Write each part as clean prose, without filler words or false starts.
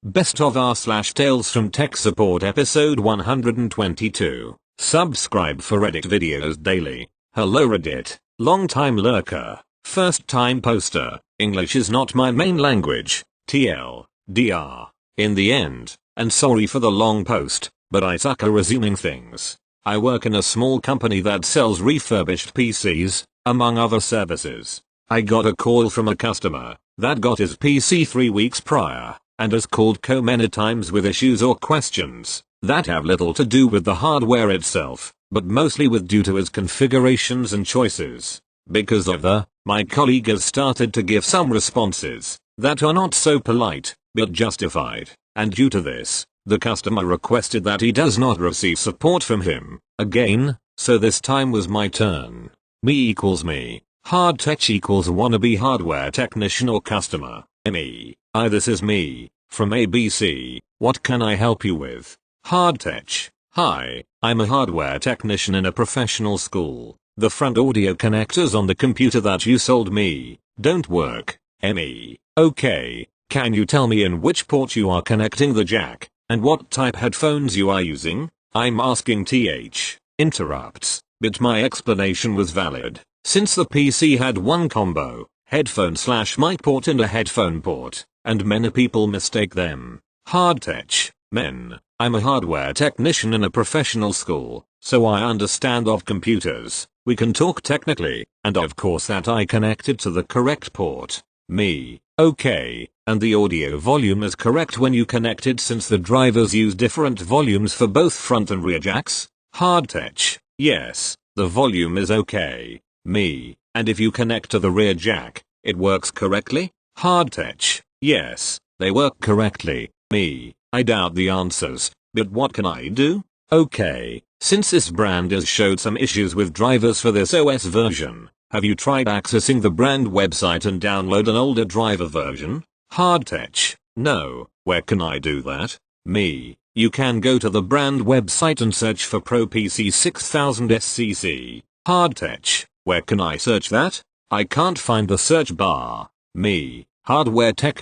Best of R / Tales from Tech Support episode 122. Subscribe for Reddit videos daily. Hello Reddit, long time lurker, first time poster. English is not my main language. TLDR. In the end, and sorry for the long post, but I suck at resuming things. I work in a small company that sells refurbished PCs, among other services. I got a call from a customer that got his PC 3 weeks prior, and has called many times with issues or questions that have little to do with the hardware itself, but mostly with due to his configurations and choices. Because of my colleague has started to give some responses that are not so polite, but justified, and due to this, the customer requested that he does not receive support from him again, so this time was my turn. Me equals me. Hard tech equals wannabe hardware technician or customer. Me. This is me, from ABC, what can I help you with? Hard tech. Hi, I'm a hardware technician in a professional school. The front audio connectors on the computer that you sold me don't work. Me. Okay, can you tell me in which port you are connecting the jack, and what type headphones you are using? I'm asking interrupts, but my explanation was valid, since the PC had one combo, headphone / mic port and a headphone port, and many people mistake them. Hard tech. I'm a hardware technician in a professional school, so I understand of computers. We can talk technically, and of course that I connected to the correct port. Me. Okay, and the audio volume is correct when you connected since the drivers use different volumes for both front and rear jacks? Hard tech. Yes, the volume is okay. Me. And if you connect to the rear jack, it works correctly? Hard tech. Yes, they work correctly. Me. I doubt the answers, but what can I do? Okay, since this brand has showed some issues with drivers for this OS version, have you tried accessing the brand website and download an older driver version? Hard tech. No, where can I do that? Me. You can go to the brand website and search for Pro PC 6000 SCC. Hard tech. Where can I search that? I can't find the search bar. Me. Hardware tech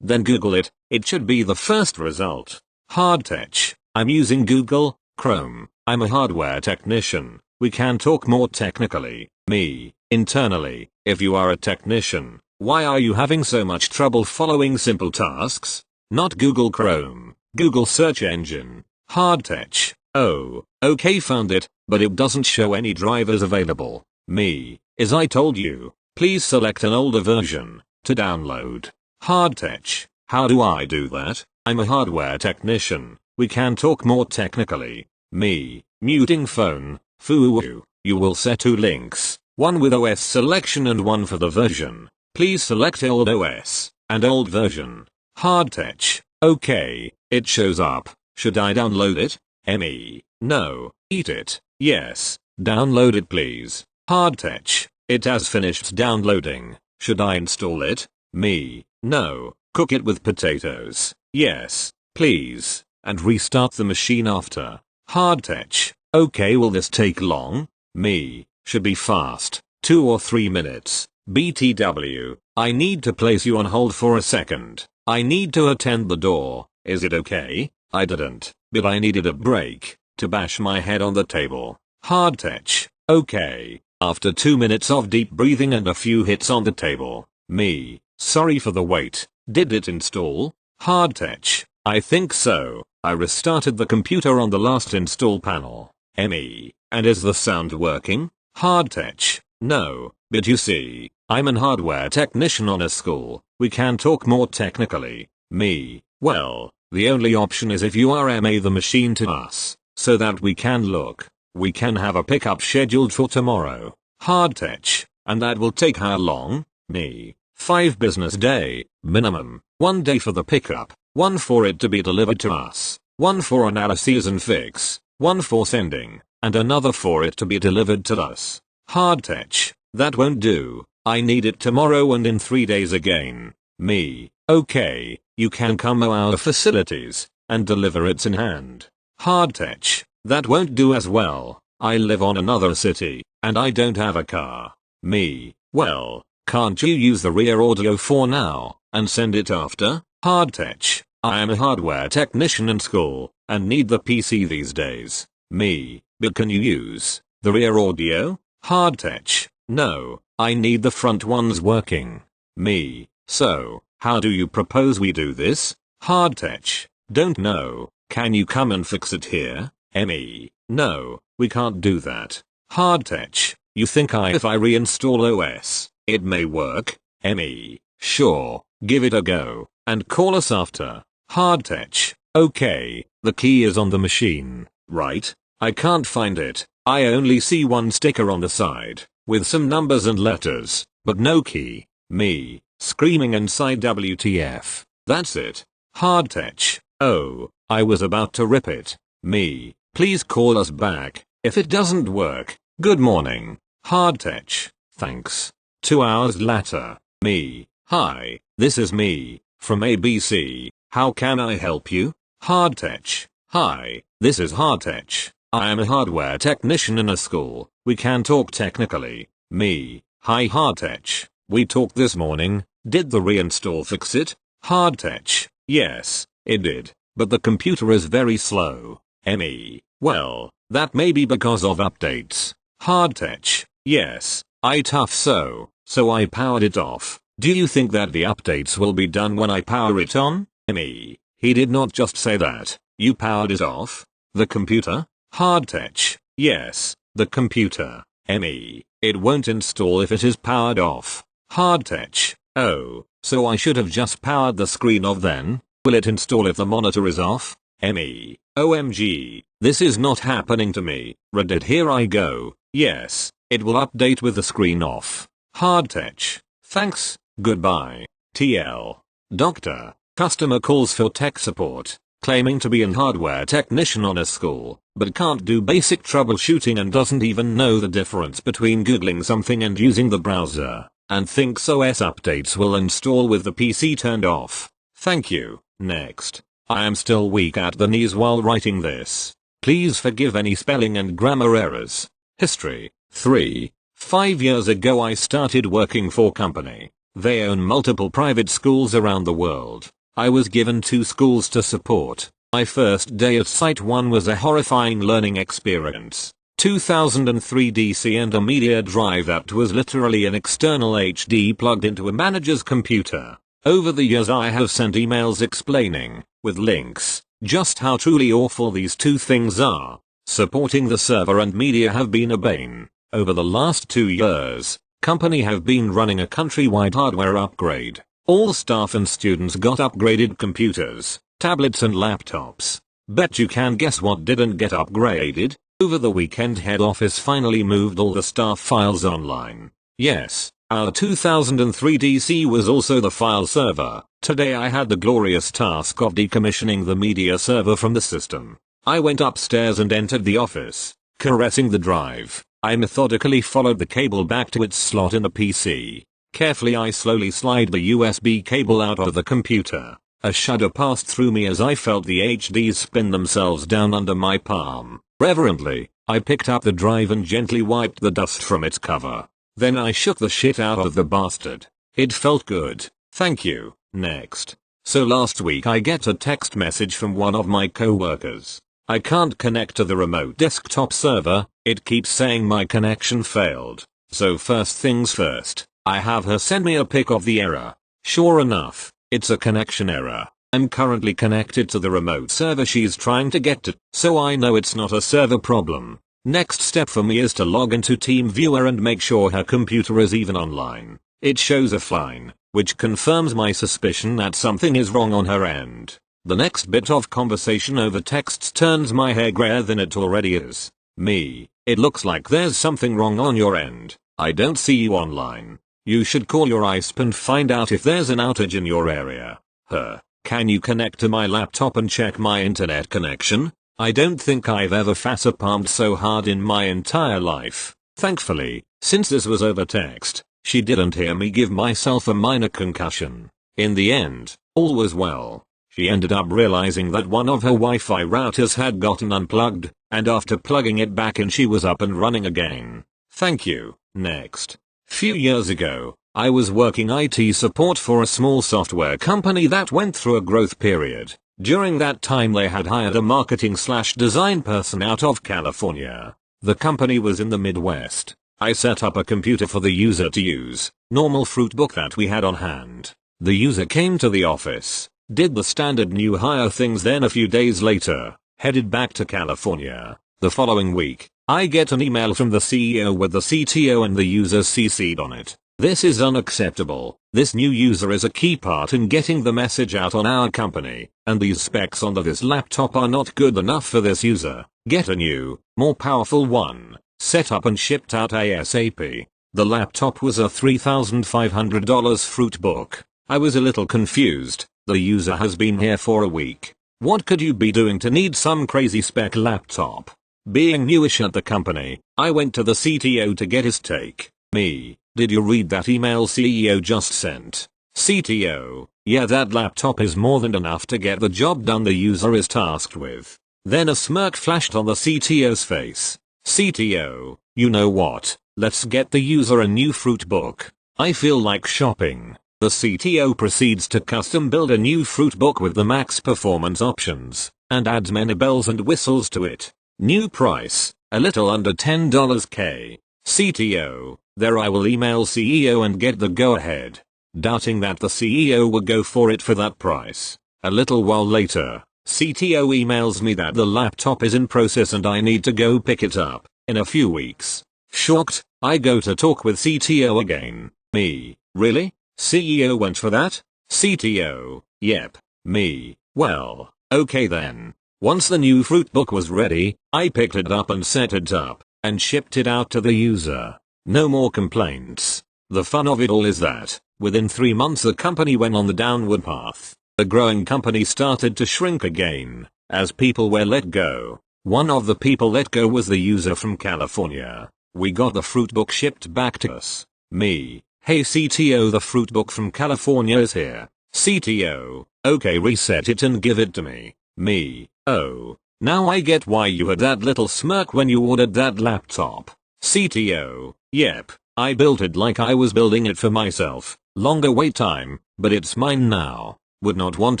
then Google it, it should be the first result. Hard tech. I'm using Google Chrome. I'm a hardware technician. We can talk more technically. Me. Internally, if you are a technician, why are you having so much trouble following simple tasks? Not Google Chrome, Google search engine. Hard tech. Oh, okay, found it, but it doesn't show any drivers available. Me. As I told you, please select an older version to download. Hard tech. How do I do that? I'm a hardware technician. We can talk more technically. Me. Muting phone. Foo. You will set 2 links, one with OS selection and one for the version. Please select old OS and old version. Hard tech. Okay, it shows up. Should I download it? Me. No. Eat it. Yes. Download it please. Hard tech. It has finished downloading. Should I install it? Me. No. Cook it with potatoes. Yes, please. And restart the machine after. Hard tech. Okay, will this take long? Me. Should be fast. 2 or 3 minutes. BTW. I need to place you on hold for a second. I need to attend the door. Is it okay? I didn't, but I needed a break to bash my head on the table. Hard tech. Okay. After 2 minutes of deep breathing and a few hits on the table. Me. Sorry for the wait. Did it install? Hard tech. I think so. I restarted the computer on the last install panel. Me. And is the sound working? Hard tech. No, but you see, I'm an hardware technician on a school. We can talk more technically. Me. Well, the only option is if you are the machine to us, so that we can look. We can have a pickup scheduled for tomorrow. Hard tech. And that will take how long? Me. 5 business day, minimum. 1 day for the pickup, 1 for it to be delivered to us, 1 for analysis and fix, 1 for sending, and another for it to be delivered to us. Hard tech. That won't do. I need it tomorrow and in 3 days again. Me. Okay, you can come to our facilities and deliver it in hand. Hard tech. That won't do as well. I live on another city, and I don't have a car. Me. Well, can't you use the rear audio for now, and send it after? Hard tech. I am a hardware technician in school, and need the PC these days. Me, but can you use the rear audio? Hard tech. No, I need the front ones working. Me, so, how do you propose we do this? Hard tech. Don't know, can you come and fix it here? Me, no, we can't do that. Hard tech. You think if I reinstall OS, it may work? Me, sure, give it a go, and call us after. Hard tech. Okay, the key is on the machine, right? I can't find it. I only see one sticker on the side, with some numbers and letters, but no key. Me, screaming inside WTF. That's it. Hard tech. Oh, I was about to rip it. Me, please call us back, if it doesn't work. Good morning. Hard tech. Thanks. 2 hours later. Me, hi, this is me, from ABC. How can I help you? Hard tech. Hi, this is Hard tech. I am a hardware technician in a school. We can talk technically. Me, hi Hard tech. We talked this morning. Did the reinstall fix it? Hard tech. Yes, it did, but the computer is very slow. Me, well, that may be because of updates. Hard tech. Yes, tough so I powered it off. Do you think that the updates will be done when I power it on? Me, he did not just say that. You powered it off? The computer? Hard tech. Yes, the computer. Me, it won't install if it is powered off. Hard tech. Oh, so I should have just powered the screen off then? Will it install if the monitor is off? Me, OMG, this is not happening to me. Reddit, here I go. Yes, it will update with the screen off. Hard tech. Thanks, goodbye. TL. Doctor. Customer calls for tech support, claiming to be an hardware technician on a school, but can't do basic troubleshooting and doesn't even know the difference between googling something and using the browser, and thinks OS updates will install with the PC turned off. Thank you. Next. I am still weak at the knees while writing this. Please forgive any spelling and grammar errors. History. 3. 5 years ago I started working for company. They own multiple private schools around the world. I was given 2 schools to support. My first day at Site 1 was a horrifying learning experience. 2003 DC and a media drive that was literally an external HD plugged into a manager's computer. Over the years I have sent emails explaining, with links, just how truly awful these 2 things are. Supporting the server and media have been a bane. Over the last 2 years, company have been running a countrywide hardware upgrade. All staff and students got upgraded computers, tablets and laptops. Bet you can guess what didn't get upgraded? Over the weekend head office finally moved all the staff files online. Yes, our 2003 DC was also the file server. Today I had the glorious task of decommissioning the media server from the system. I went upstairs and entered the office, caressing the drive. I methodically followed the cable back to its slot in the PC. Carefully I slowly slid the USB cable out of the computer. A shudder passed through me as I felt the HDs spin themselves down under my palm. Reverently, I picked up the drive and gently wiped the dust from its cover. Then I shook the shit out of the bastard. It felt good. Thank you. Next. So last week I get a text message from one of my coworkers. I can't connect to the remote desktop server, it keeps saying my connection failed. So first things first, I have her send me a pic of the error. Sure enough, it's a connection error. I'm currently connected to the remote server she's trying to get to, so I know it's not a server problem. Next step for me is to log into TeamViewer and make sure her computer is even online. It shows offline, which confirms my suspicion that something is wrong on her end. The next bit of conversation over texts turns my hair grayer than it already is. Me, it looks like there's something wrong on your end. I don't see you online. You should call your ISP and find out if there's an outage in your area. Her, can you connect to my laptop and check my internet connection? I don't think I've ever facepalmed so hard in my entire life. Thankfully, since this was over text, she didn't hear me give myself a minor concussion. In the end, all was well. She ended up realizing that one of her Wi-Fi routers had gotten unplugged, and after plugging it back in she was up and running again. Thank you. Next. Few years ago, I was working IT support for a small software company that went through a growth period. During that time they had hired a marketing/design person out of California. The company was in the Midwest. I set up a computer for the user to use, normal Fruitbook that we had on hand. The user came to the office, did the standard new hire things, then a few days later, headed back to California. The following week, I get an email from the CEO with the CTO and the user CC'd on it. This is unacceptable. This new user is a key part in getting the message out on our company, and these specs on this laptop are not good enough for this user. Get a new, more powerful one, set up and shipped out ASAP. The laptop was a $3,500 Fruitbook. I was a little confused. The user has been here for a week. What could you be doing to need some crazy spec laptop? Being newish at the company, I went to the CTO to get his take. Me, did you read that email CEO just sent? CTO, yeah, that laptop is more than enough to get the job done the user is tasked with. Then a smirk flashed on the CTO's face. CTO, you know what? Let's get the user a new Fruitbook. I feel like shopping. The CTO proceeds to custom build a new Fruitbook with the max performance options, and adds many bells and whistles to it. New price, a little under $10K. CTO, there I will email CEO and get the go ahead. Doubting that the CEO would go for it for that price. A little while later, CTO emails me that the laptop is in process and I need to go pick it up in a few weeks. Shocked, I go to talk with CTO again. Me, really? CEO went for that? CTO, yep. Me, well, okay then. Once the new Fruitbook was ready, I picked it up and set it up, and shipped it out to the user. No more complaints. The fun of it all is that, within 3 months the company went on the downward path. The growing company started to shrink again, as people were let go. One of the people let go was the user from California. We got the Fruitbook shipped back to us. Me, hey CTO, the Fruitbook from California is here. CTO, okay, reset it and give it to me. Me, oh, now I get why you had that little smirk when you ordered that laptop. CTO, yep, I built it like I was building it for myself. Longer wait time, but it's mine now. Would not want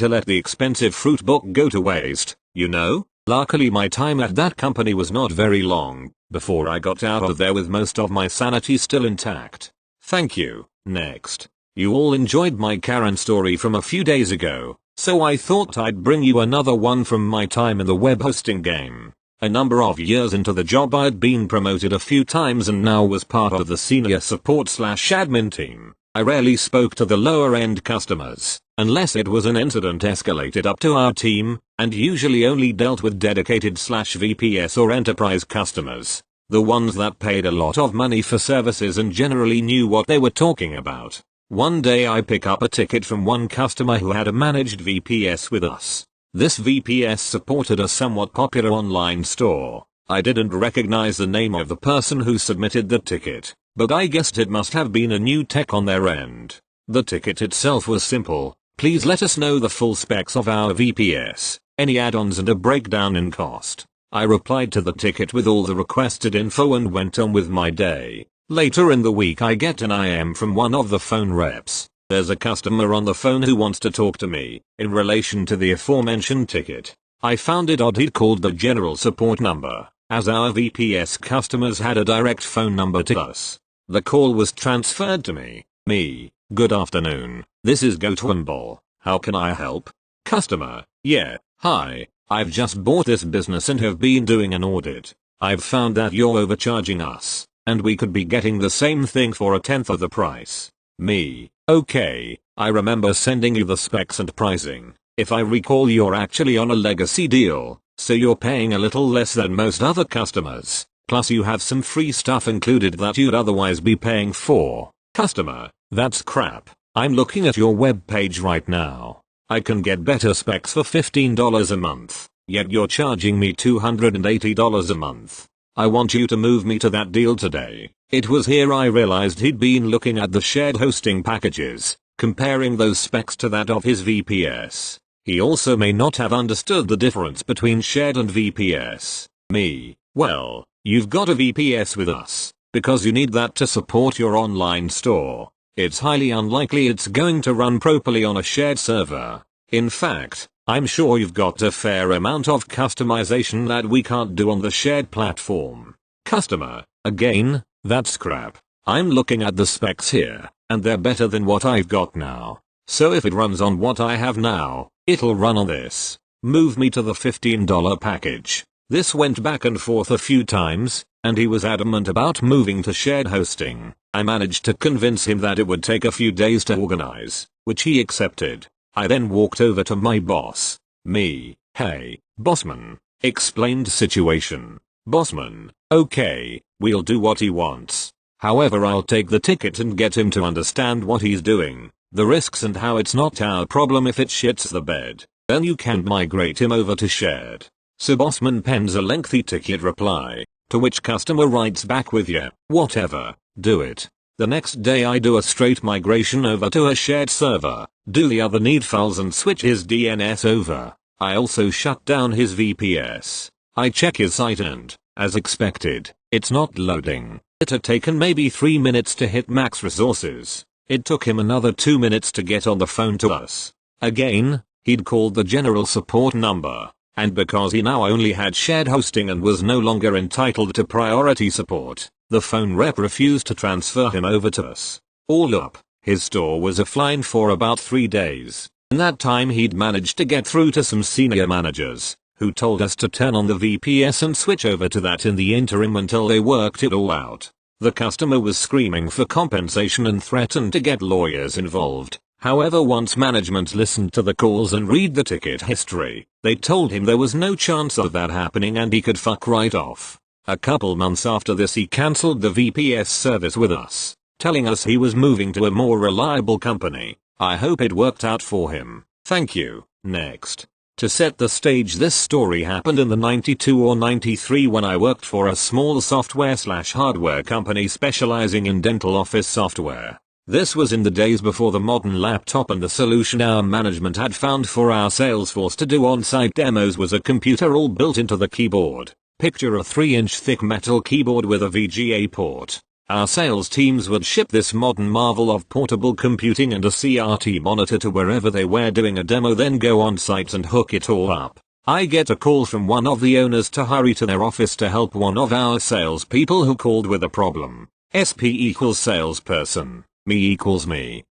to let the expensive Fruitbook go to waste, you know? Luckily my time at that company was not very long, before I got out of there with most of my sanity still intact. Thank you. Next. You all enjoyed my Karen story from a few days ago, so I thought I'd bring you another one from my time in the web hosting game. A number of years into the job I'd been promoted a few times and now was part of the senior support/admin team. I rarely spoke to the lower end customers, unless it was an incident escalated up to our team, and usually only dealt with dedicated/VPS or enterprise customers. The ones that paid a lot of money for services and generally knew what they were talking about. One day I pick up a ticket from one customer who had a managed VPS with us. This VPS supported a somewhat popular online store. I didn't recognize the name of the person who submitted the ticket, but I guessed it must have been a new tech on their end. The ticket itself was simple. Please let us know the full specs of our VPS, any add-ons and a breakdown in cost. I replied to the ticket with all the requested info and went on with my day. Later in the week I get an IM from one of the phone reps. There's a customer on the phone who wants to talk to me in relation to the aforementioned ticket. I found it odd he'd called the general support number, as our VPS customers had a direct phone number to us. The call was transferred to me. Me, good afternoon, this is GoToMball. How can I help? Customer, yeah, hi, I've just bought this business and have been doing an audit. I've found that you're overcharging us, and we could be getting the same thing for a tenth of the price. Me, okay, I remember sending you the specs and pricing. If I recall, you're actually on a legacy deal, so you're paying a little less than most other customers, plus you have some free stuff included that you'd otherwise be paying for. Customer, that's crap. I'm looking at your web page right now. I can get better specs for $15 a month, yet you're charging me $280 a month. I want you to move me to that deal today. It was here I realized he'd been looking at the shared hosting packages, comparing those specs to that of his VPS. He also may not have understood the difference between shared and VPS. Me, well, you've got a VPS with us, because you need that to support your online store. it's highly unlikely it's going to run properly on a shared server. In fact, I'm sure you've got a fair amount of customization that we can't do on the shared platform. Customer, again, that's crap. I'm looking at the specs here, and they're better than what I've got now. So if it runs on what I have now, it'll run on this. Move me to the $15 package. This went back and forth a few times, and he was adamant about moving to shared hosting. I managed to convince him that it would take a few days to organize, which he accepted. I then walked over to my boss. Hey, bossman, explained situation. Bossman, okay, we'll do what he wants. However, I'll take the ticket and get him to understand what he's doing, the risks and how it's not our problem if it shits the bed. Then you can migrate him over to shared. So bossman pens a lengthy ticket reply, to which customer writes back with yeah, whatever, do it. The next day I do a straight migration over to a shared server, do the other needfuls and switch his DNS over. I also shut down his VPS. I check his site and, as expected, it's not loading. It had taken maybe 3 minutes to hit max resources. It took him another 2 minutes to get on the phone to us. Again, he'd called the general support number, and because he now only had shared hosting and was no longer entitled to priority support, the phone rep refused to transfer him over to us. All up, his store was offline for about 3 days. In that time he'd managed to get through to some senior managers, who told us to turn on the VPS and switch over to that in the interim until they worked it all out. The customer was screaming for compensation and threatened to get lawyers involved. However, once management listened to the calls and read the ticket history, they told him there was no chance of that happening and he could fuck right off. A couple months after this he cancelled the VPS service with us, telling us he was moving to a more reliable company. I hope it worked out for him. Thank you. Next. To set the stage, this story happened in the 92 or 93 when I worked for a small software/hardware company specializing in dental office software. This was in the days before the modern laptop, and the solution our management had found for our sales force to do on-site demos was a computer all built into the keyboard. Picture a 3-inch thick metal keyboard with a VGA port. Our sales teams would ship this modern marvel of portable computing and a CRT monitor to wherever they were doing a demo, then go on site and hook it all up. I get a call from one of the owners to hurry to their office to help one of our salespeople who called with a problem. SP equals salesperson. Me equals me.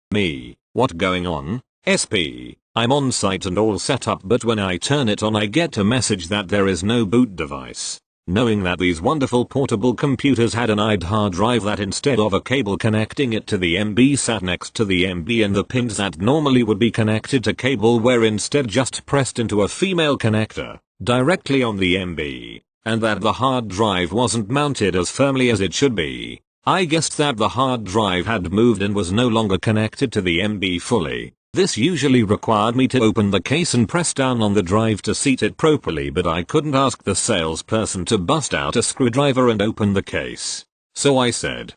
What going on? SP. I'm on site and all set up, but when I turn it on I get a message that there is no boot device. Knowing that these wonderful portable computers had an IDE hard drive that instead of a cable connecting it to the MB sat next to the MB, and the pins that normally would be connected to cable were instead just pressed into a female connector, directly on the MB, and that the hard drive wasn't mounted as firmly as it should be. I guessed that the hard drive had moved and was no longer connected to the MB fully. This usually required me to open the case and press down on the drive to seat it properly, but I couldn't ask the salesperson to bust out a screwdriver and open the case. So I said,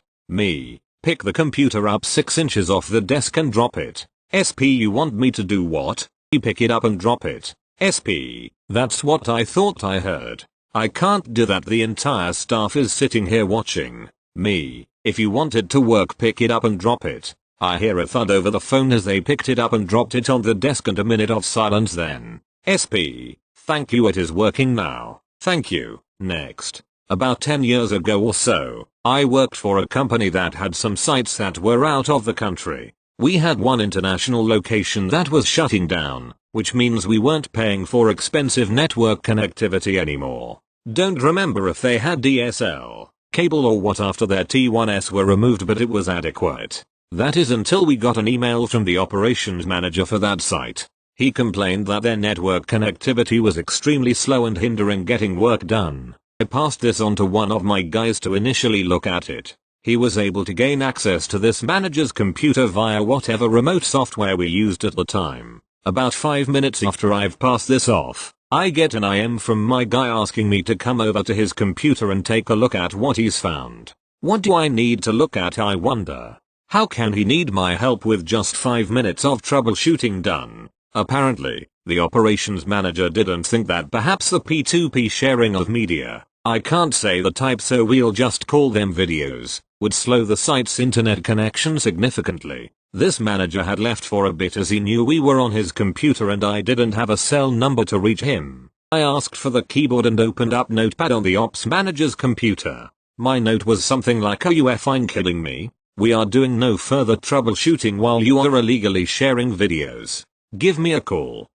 pick the computer up 6 inches off the desk and drop it. SP, you want me to do what? Pick it up and drop it. SP, that's what I thought I heard. I can't do that, the entire staff is sitting here watching. If you want it to work, pick it up and drop it. I hear a thud over the phone as they picked it up and dropped it on the desk, and a minute of silence. Then, SP, thank you, it is working now. Thank you. Next. About 10 years ago or so, I worked for a company that had some sites that were out of the country. We had one international location that was shutting down, which means we weren't paying for expensive network connectivity anymore. Don't remember if they had DSL, cable or what after their T1S were removed, but it was adequate. That is until we got an email from the operations manager for that site. He complained that their network connectivity was extremely slow and hindering getting work done. I passed this on to one of my guys to initially look at it. He was able to gain access to this manager's computer via whatever remote software we used at the time. About 5 minutes after I've passed this off, I get an IM from my guy asking me to come over to his computer and take a look at what he's found. What do I need to look at, I wonder? How can he need my help with just 5 minutes of troubleshooting done? Apparently, the operations manager didn't think that perhaps the P2P sharing of media I can't say the type, so we'll just call them videos, would slow the site's internet connection significantly. This manager had left for a bit as he knew we were on his computer and I didn't have a cell number to reach him. I asked for the keyboard and opened up Notepad on the ops manager's computer. My note was something like, "Are you fine killing me? We are doing no further troubleshooting while you are illegally sharing videos. Give me a call."